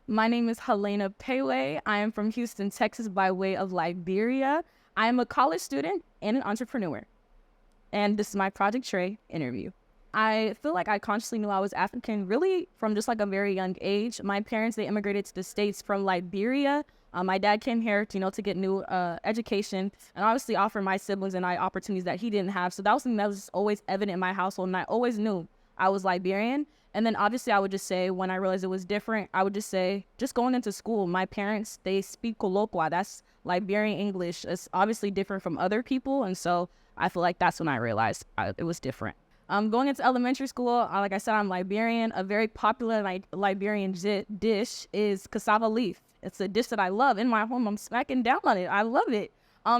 My name is Helena Pele. I am from Houston, Texas by way of Liberia. I am a college student and an entrepreneur. And this is my Project Tré interview. I feel like I consciously knew I was African really from just like a very young age. My parents, they immigrated to the States from Liberia. My dad came here to get new education and obviously offer my siblings and I opportunities that he didn't have. So that was something that was always evident in my household, and I always knew I was Liberian. And then obviously I would just say, when I realized it was different, I would just say, just going into school, my parents, they speak Kolokwa. That's Liberian English. It's obviously different from other people. And so I feel like that's when I realized it was different. Going into elementary school, like I said, I'm Liberian. A very popular Liberian dish is cassava leaf. It's a dish that I love. In my home, I'm smacking down on it. I love it.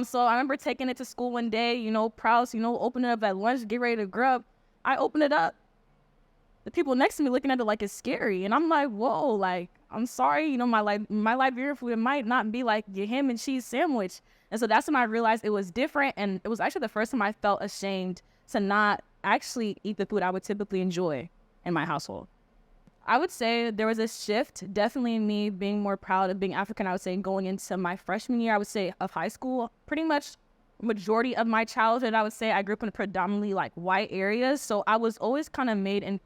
So I remember taking it to school one day, proud, opening it up at lunch, get ready to grub. I open it up. The people next to me looking at it like it's scary. And I'm like, whoa, like, I'm sorry, my Liberian food, it might not be like your ham and cheese sandwich. And so that's when I realized it was different. And it was actually the first time I felt ashamed to not actually eat the food I would typically enjoy in my household. I would say there was a shift, definitely in me being more proud of being African. I would say going into my freshman year, I would say, of high school, pretty much majority of my childhood, I would say I grew up in predominantly like white areas. So I was always kind of made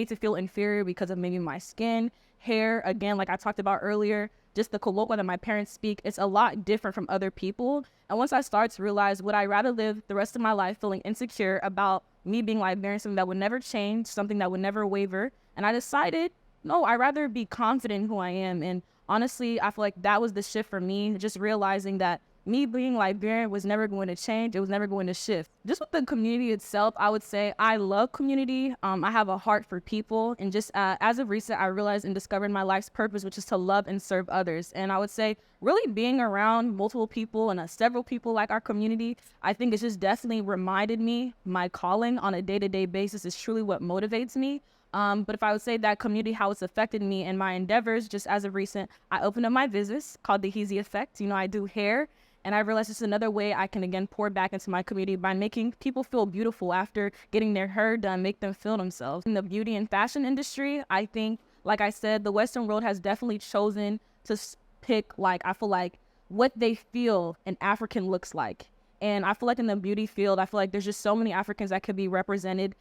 to feel inferior because of maybe my skin, hair. Again, like I talked about earlier, just the colloquial that my parents speak, it's a lot different from other people. And once I started to realize, would I rather live the rest of my life feeling insecure about me being Liberian, something that would never change, something that would never waver? And I decided, no, I'd rather be confident in who I am. And honestly, I feel like that was the shift for me, just realizing that me being Liberian was never going to change. It was never going to shift. Just with the community itself, I would say I love community. I have a heart for people. And just as of recent, I realized and discovered my life's purpose, which is to love and serve others. And I would say really being around multiple people and several people like our community, I think it's just definitely reminded me my calling on a day-to-day basis is truly what motivates me. But if I would say that community, how it's affected me and my endeavors, just as of recent, I opened up my business called The Heezy Effect. I do hair. And I realized it's another way I can, again, pour back into my community by making people feel beautiful after getting their hair done, make them feel themselves. In the beauty and fashion industry, I think, like I said, the Western world has definitely chosen to pick, I feel like, what they feel an African looks like. And I feel like in the beauty field, I feel like there's just so many Africans that could be represented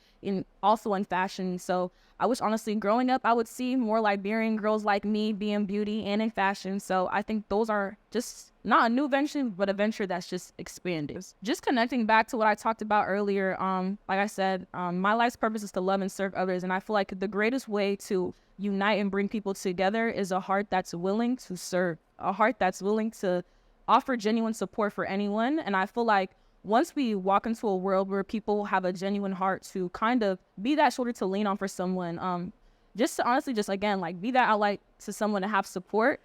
also in fashion. So I wish, honestly, growing up, I would see more Liberian girls like me be in beauty and in fashion. So I think those are just not a new venture, but a venture that's just expanded. Just connecting back to what I talked about earlier, like I said, my life's purpose is to love and serve others. And I feel like the greatest way to unite and bring people together is a heart that's willing to serve, a heart that's willing to offer genuine support for anyone. And I feel like once we walk into a world where people have a genuine heart to kind of be that shoulder to lean on for someone, just to honestly, just again, like be that outlet to someone to have support,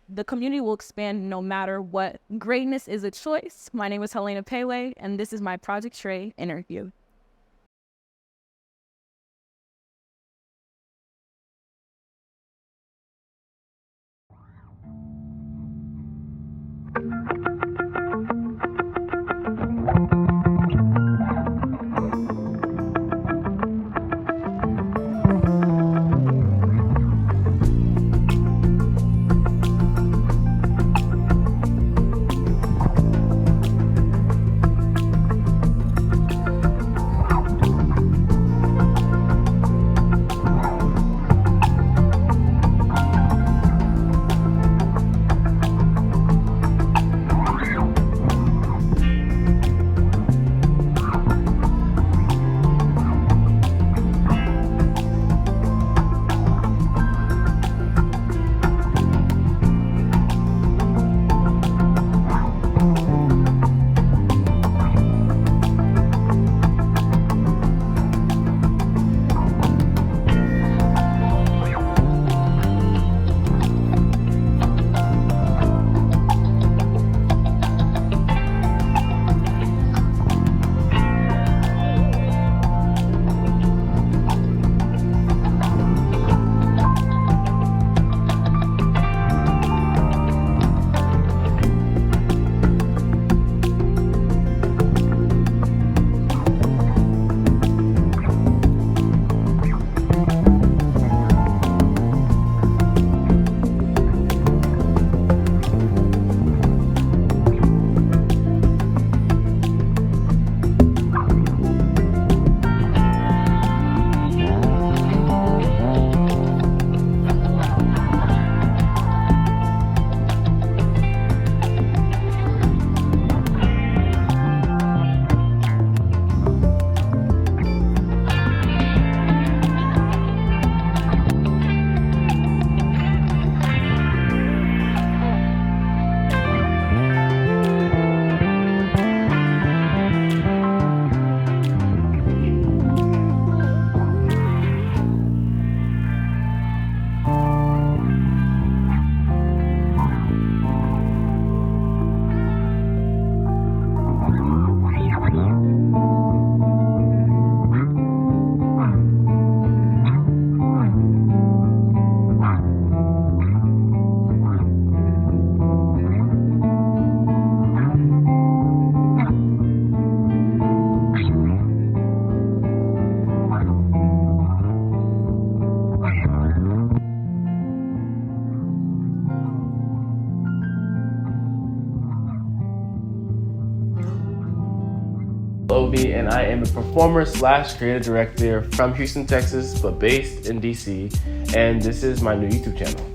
the community will expand no matter what. Greatness is a choice. My name is Helena Pele, and this is my Project Tré interview. Obi, and I am a performer / creative director from Houston, Texas, but based in DC, and this is my new YouTube channel.